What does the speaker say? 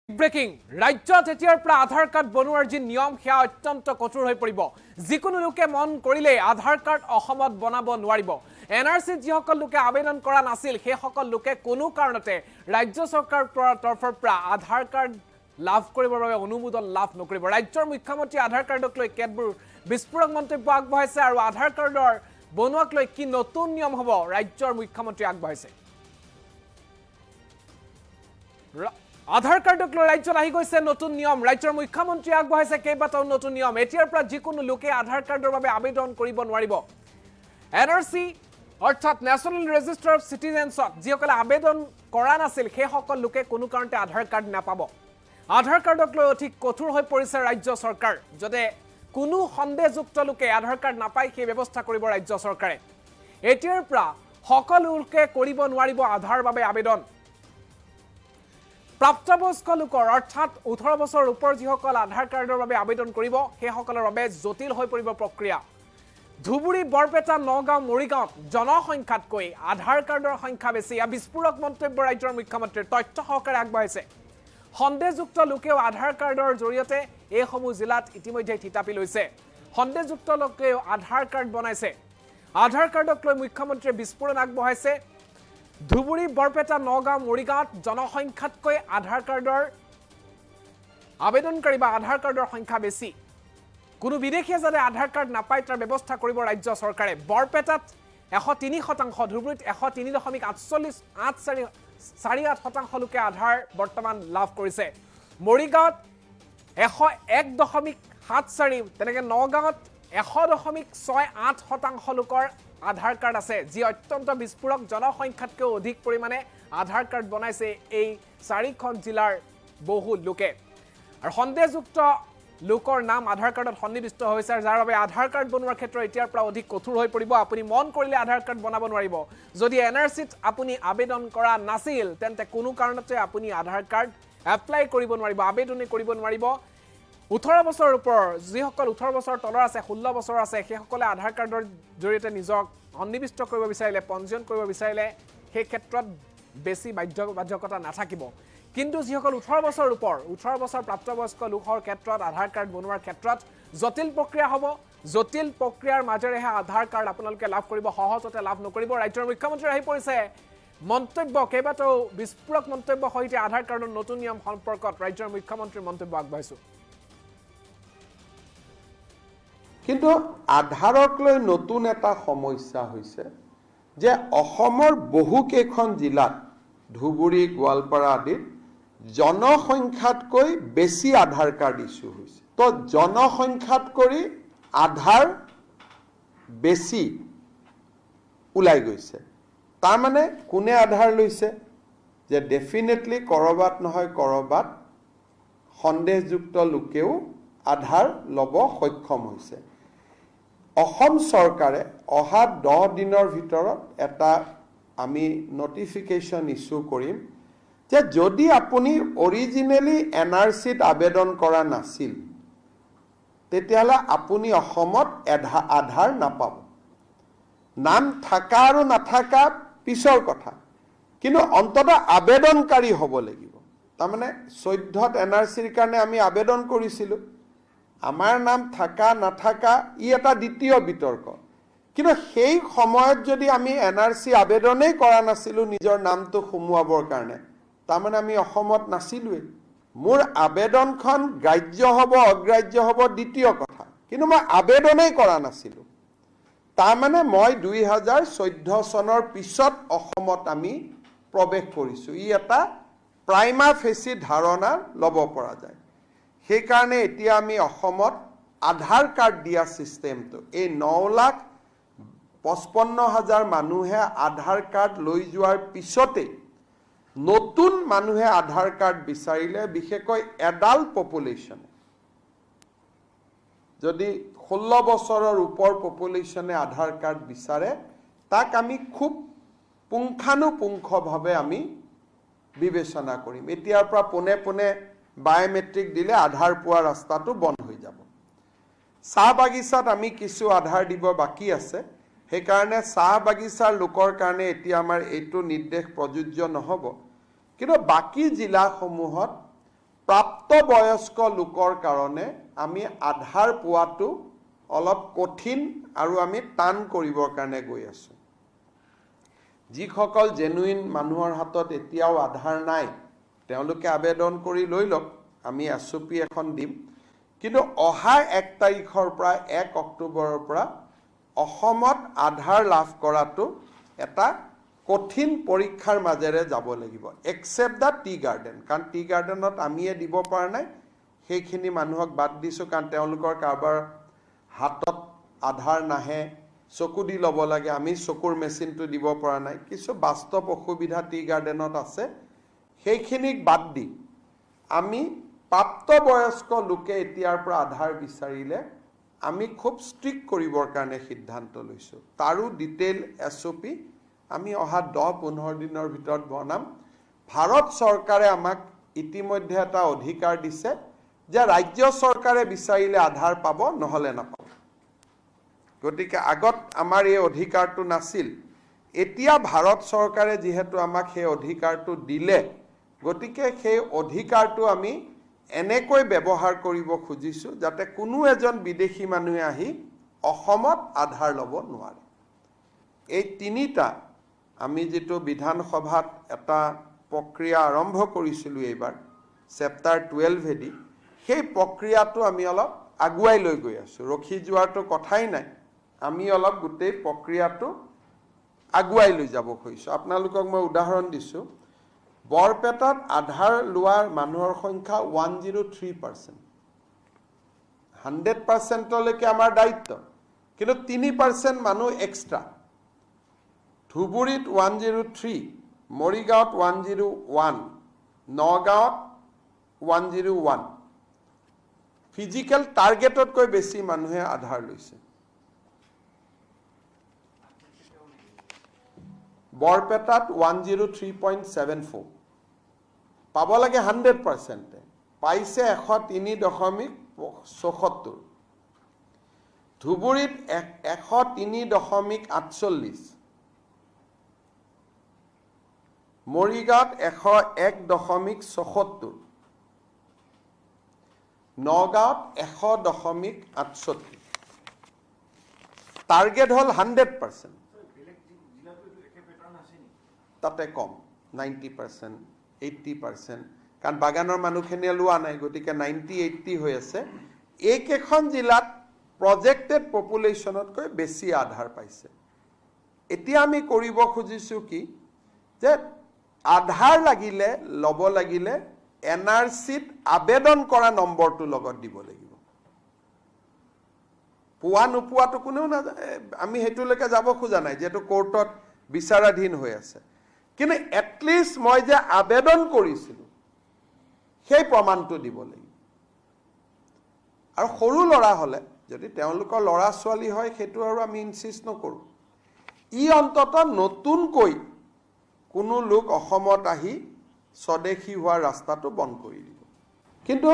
Breaking ৰাজ্যত এতিয়াৰ পৰা আধাৰ কাৰ্ড বনোৱাৰ যি নিয়ম সেয়া অত্যন্ত কঠোৰ হৈ পৰিব যিকোনো লোকে মন কৰিলে আধাৰ কাৰ্ড অসমত বনাব নোৱাৰিব এনআৰসি যিসকল লোকে আবেদন কৰা নাছিল সেই সকল লোকে কোনো কাৰণতে ৰাজ্য চৰকাৰৰ তৰফৰ পৰা আধাৰ কাৰ্ড লাভ কৰিবৰ বাবে অনুমোদন লাভ নকৰিব ৰাজ্যৰ মুখ্যমন্ত্ৰী আধাৰ কাৰ্ডক লৈ কেতবোৰ বিস্ফোৰক মন্তব্য আগবঢ়াইছে আৰু আধাৰ কাৰ্ডৰ বনোৱাক লৈ কি নতুন নিয়ম হ'ব ৰাজ্যৰ মুখ্যমন্ত্ৰী আগবঢ়াইছে আধাৰ কাৰ্ডক লৈ ৰাজ্যত আহি গৈছে নতুন নিয়ম ৰাজ্যৰ মুখ্যমন্ত্ৰী আগবঢ়াইছে কেইবাটাও নতুন নিয়ম এতিয়াৰ পৰা যিকোনো লোকে আধাৰ কাৰ্ডৰ বাবে আবেদন কৰিব নোৱাৰিব এনআৰসি অৰ্থাৎ নেশ্যনেল ৰেজিষ্টাৰ অফ চিটিজেনছক যিসকলে আবেদন কৰা নাছিল সেই সকল লোকে কোনো কাৰণতে আধাৰ কাৰ্ড নাপাব আধাৰ কাৰ্ডক লৈ অধিক কঠোৰ হৈ পৰিছে ৰাজ্য চৰকাৰ যাতে কোনো সন্দেহযুক্ত লোকে আধাৰ কাৰ্ড নাপায় সেই ব্যৱস্থা কৰিব ৰাজ্য চৰকাৰে এতিয়াৰ পৰা সকলো লোকে কৰিব নোৱাৰিব আধাৰ বাবে আবেদন প্ৰাপ্তবয়স্ক লোকৰ অৰ্থাৎ 18 বছৰ ওপৰ যিসকল আধাৰ কাৰ্ডৰ বাবে আবেদন কৰিব সেই সকলৰ বাবে জটিল হৈ পৰিব প্ৰক্ৰিয়া ধুবুৰী বৰপেটা নগাঁও মৰিগাঁৱত জনসংখ্যাতকৈ আধাৰ কাৰ্ডৰ সংখ্যা বেছি বিস্ফোৰক মন্তব্য ৰাজ্যৰ মুখ্যমন্ত্ৰীৰ তথ্য সহকাৰে আগবঢ়াইছে সন্দেহযুক্ত লোকেও আধাৰ কাৰ্ডৰ জৰিয়তে এই সমূহ জিলাত ইতিমধ্যে থিতাপি লৈছে সন্দেহযুক্ত লোকেও আধাৰ কাৰ্ড বনাইছে আধাৰ কাৰ্ডক লৈ মুখ্যমন্ত্ৰীয়ে বিস্ফোৰণ আগবঢ়াইছে ধুবুৰী বৰপেটা নগাঁও মৰিগাঁৱত জনসংখ্যাতকৈ আধাৰ কাৰ্ডৰ আবেদনকাৰী বা আধাৰ কাৰ্ডৰ সংখ্যা বেছি কোনো বিদেশীয়ে যাতে আধাৰ কাৰ্ড নাপায় তাৰ ব্যৱস্থা কৰিব ৰাজ্য চৰকাৰে বৰপেটাত 103% ধুবুৰীত 103.848% লোকে আধাৰ বৰ্তমান লাভ কৰিছে মৰিগাঁৱত 101.74 তেনেকৈ নগাঁৱত 100.68% লোকৰ আধাৰ কাৰ্ড আছে যি অত্যন্ত বিস্ফোৰক জনসংখ্যাতকৈ অধিক পৰিমাণে আধাৰ কাৰ্ড বনাইছে এই চাৰিখন জিলাৰ বহু লোকে আৰু সন্দেহযুক্ত লোকৰ নাম আধাৰ কাৰ্ডত সন্নিবিষ্ট হৈছে যাৰ বাবে আধাৰ কাৰ্ড বনোৱাৰ ক্ষেত্ৰত এতিয়াৰ পৰা অধিক কঠোৰ হৈ পৰিব আপুনি মন কৰিলে আধাৰ কাৰ্ড বনাব নোৱাৰিব যদি এনআৰসিত আপুনি আবেদন কৰা নাছিল তেন্তে কোনো কাৰণতে আপুনি আধাৰ কাৰ্ড এপ্লাই কৰিব নোৱাৰিব আবেদন কৰিব নোৱাৰিব 18 বছৰৰ ওপৰ যিসকল 18 বছৰ তলৰ আছে 16 বছৰ আছে সেইসকলে আধাৰ কাৰ্ডৰ জৰিয়তে নিজক সন্নিবিষ্ট কৰিব বিচাৰিলে পঞ্জীয়ন কৰিব বিচাৰিলে সেই ক্ষেত্ৰত বেছি বাধ্যকতা নাথাকিব কিন্তু যিসকল 18 বছৰ ওপৰ 18 বছৰ প্ৰাপ্তবয়স্ক লোকৰ ক্ষেত্ৰত আধাৰ কাৰ্ড বনোৱাৰ ক্ষেত্ৰত জটিল প্ৰক্ৰিয়া হ'ব জটিল প্ৰক্ৰিয়াৰ মাজেৰেহে আধাৰ কাৰ্ড আপোনালোকে লাভ কৰিব সহজতে লাভ নকৰিব ৰাজ্যৰ মুখ্যমন্ত্ৰী আহি পৰিছে মন্তব্য কেইবাটাও বিস্ফোৰক মন্তব্য সৈতে আধাৰ কাৰ্ডৰ নতুন নিয়ম সম্পৰ্কত ৰাজ্যৰ মুখ্যমন্ত্ৰীৰ মন্তব্য আগবঢ়াইছো কিন্তু আধাৰক লৈ নতুন এটা সমস্যা হৈছে যে অসমৰ বহু কেইখন জিলাত ধুবুৰী গোৱালপাৰা আদিত জনসংখ্যাতকৈ বেছি আধাৰ কাৰ্ড ইস্যু হৈছে তো জনসংখ্যাতকৈ আধাৰ বেছি ওলাই গৈছে তাৰ মানে কোনে আধাৰ লৈছে যে ডেফিনেটলি কৰবাত নহয় কৰবাত সন্দেহযুক্ত লোকেও আধাৰ ল'ব সক্ষম হৈছে অসম চৰকাৰে অহা 10 দিনৰ ভিতৰত এটা আমি নটিফিকেশ্যন ইস্যু কৰিম যে যদি আপুনি অৰিজিনেলি এনআৰসিত আবেদন কৰা নাছিল তেতিয়াহ'লে আপুনি অসমত আধাৰ নাপাব নাম থাকা আৰু নাথাকা পিছৰ কথা কিন্তু অন্ততঃ আবেদনকাৰী হ'ব লাগিব তাৰমানে 14ত এনআৰসিৰ কাৰণে আমি আবেদন কৰিছিলোঁ আমাৰ নাম থাকা নাথাকা ই এটা দ্বিতীয় বিতৰ্ক কিন্তু সেই সময়ত যদি আমি এনআৰসি আবেদনেই কৰা নাছিলোঁ নিজৰ নামটো সোমোৱাবৰ কাৰণে তাৰমানে আমি অসমত নাছিলোৱেই মোৰ আবেদনখন গ্ৰাহ্য হ'ব অগ্ৰাহ্য হ'ব দ্বিতীয় কথা কিন্তু মই আবেদনেই কৰা নাছিলোঁ তাৰমানে মই 2014 চনৰ পিছত অসমত আমি প্ৰৱেশ কৰিছোঁ ই এটা প্ৰাইমা ফেচি ধাৰণা ল'ব পৰা যায় সেইকাৰণে এতিয়া আমি অসমত আধাৰ কাৰ্ড দিয়া চিষ্টেমটো এই 9,55,000 মানুহে আধাৰ কাৰ্ড লৈ যোৱাৰ পিছতে নতুন মানুহে আধাৰ কাৰ্ড বিচাৰিলে বিশেষকৈ এডাল্ট পপুলেশ্যন যদি 16 বছৰৰ ওপৰ পপুলেশ্যনে আধাৰ কাৰ্ড বিচাৰে তাক আমি খুব পুংখানুপুংখভাৱে আমি বিবেচনা কৰিম এতিয়াৰ পৰা পোনে পোনে বায়োমেট্ৰিক দিলে আধাৰ পোৱা ৰাস্তাটো বন্ধ হৈ যাব চাহ বাগিচাত আমি কিছু আধাৰ দিব বাকি আছে সেইকাৰণে চাহ বাগিচাৰ লোকৰ কাৰণে এতিয়া আমাৰ এইটো নিৰ্দেশ প্ৰযোজ্য নহ'ব কিন্তু বাকি জিলাসমূহত প্ৰাপ্তবয়স্ক লোকৰ কাৰণে আমি আধাৰ পোৱাটো অলপ কঠিন আৰু আমি টান কৰিবৰ কাৰণে গৈ আছোঁ। যিসকল জেনুইন মানুহৰ হাতত এতিয়াও আধাৰ নাই তেওঁলোকে আবেদন কৰি লৈ লওক, আমি SOP এখন দিম। কিন্তু অহা 1 তাৰিখৰ পৰা 1 অক্টোবৰৰ পৰা অসমত আধাৰ লাভ কৰাটো এটা কঠিন পৰীক্ষাৰ মাজেৰে যাব লাগিব, এক্সেপ্ট দ্য টি গাৰ্ডেন। কাৰণ টি গাৰ্ডেনত আমিয়ে দিব পৰা নাই, সেইখিনি মানুহক বাদ দিছোঁ, কাৰণ তেওঁলোকৰ কাৰোবাৰ হাতত আধাৰ নাহে, চকু দি ল'ব লাগে, আমি চকুৰ মেচিনটো দিব পৰা নাই। কিছু বাস্তৱ অসুবিধা টি গাৰ্ডেনত আছে, সেইখিনিক বাদ দি আমি প্ৰাপ্তবয়স্ক লোকে এতিয়াৰ পৰা আধাৰ বিচাৰিলে আমি খুব ষ্ট্ৰিক্ট কৰিবৰ কাৰণে সিদ্ধান্ত লৈছোঁ। তাৰো ডিটেইল SOP আমি অহা 10-15 দিনৰ ভিতৰত বনাম। ভাৰত চৰকাৰে আমাক ইতিমধ্যে এটা অধিকাৰ দিছে যে ৰাজ্য চৰকাৰে বিচাৰিলে আধাৰ পাব, নহ'লে নাপাব। গতিকে আগত আমাৰ এই অধিকাৰটো নাছিল, এতিয়া ভাৰত চৰকাৰে যিহেতু আমাক সেই অধিকাৰটো দিলে, গতিকে সেই অধিকাৰটো আমি এনেকৈ ব্যৱহাৰ কৰিব খুজিছোঁ যাতে কোনো এজন বিদেশী মানুহে আহি অসমত আধাৰ ল'ব নোৱাৰে। এই তিনিটা আমি যিটো বিধানসভাত এটা প্ৰক্ৰিয়া আৰম্ভ কৰিছিলোঁ এইবাৰ চেপ্টাৰ 12 দি, সেই প্ৰক্ৰিয়াটো আমি অলপ আগুৱাই লৈ গৈ আছোঁ। ৰখি যোৱাটো কথাই নাই, আমি অলপ গোটেই প্ৰক্ৰিয়াটো আগুৱাই লৈ যাব খুজিছোঁ। আপোনালোকক মই উদাহৰণ দিছোঁ, বৰপেটাত আধাৰ লোৱাৰ মানুহৰ সংখ্যা 103%। 100%লৈকে আমাৰ দায়িত্ব, কিন্তু 3% মানুহ এক্সট্ৰা। ধুবুৰীত 103, মৰিগাঁৱত 101, নগাঁৱত 101। ফিজিকেল টাৰ্গেটতকৈ বেছি মানুহে আধাৰ লৈছে। বৰপেটাত 103.74, পাব লাগে 100%, পাইছে 103.74। ধুবুৰীত 103.48, মৰিগাঁৱত 101.74, নগাঁৱত 100.68। টাৰ্গেট হ'ল 100%, তাতে কম 90%, 80%, কাৰণ বাগানৰ মানুহখিনিয়ে লোৱা নাই, গতিকে 90-80 হৈ আছে। এইকেইখন জিলাত প্ৰজেক্টেড পপুলেশ্যনতকৈ বেছি আধাৰ পাইছে। এতিয়া আমি কৰিব খুজিছোঁ কি, যে আধাৰ লাগিলে ল'ব লাগিলে NRCত আবেদন কৰা নম্বৰটো লগত দিব লাগিব। পোৱা নোপোৱাটো কোনেও নাজানে, আমি সেইটোলৈকে যাব খোজা নাই, যিহেতু কোৰ্টত বিচাৰাধীন হৈ আছে। কিন্তু এটলিষ্ট মই যে আবেদন কৰিছিলোঁ সেই প্ৰমাণটো দিব লাগিব। আৰু সৰু ল'ৰা হ'লে, যদি তেওঁলোকৰ ল'ৰা ছোৱালী হয়, সেইটো আৰু আমি ইনচিষ্ট নকৰোঁ। ই অন্ততঃ নতুনকৈ কোনো লোক অসমত আহি স্বদেশী হোৱাৰ ৰাস্তাটো বন্ধ কৰি দিব। কিন্তু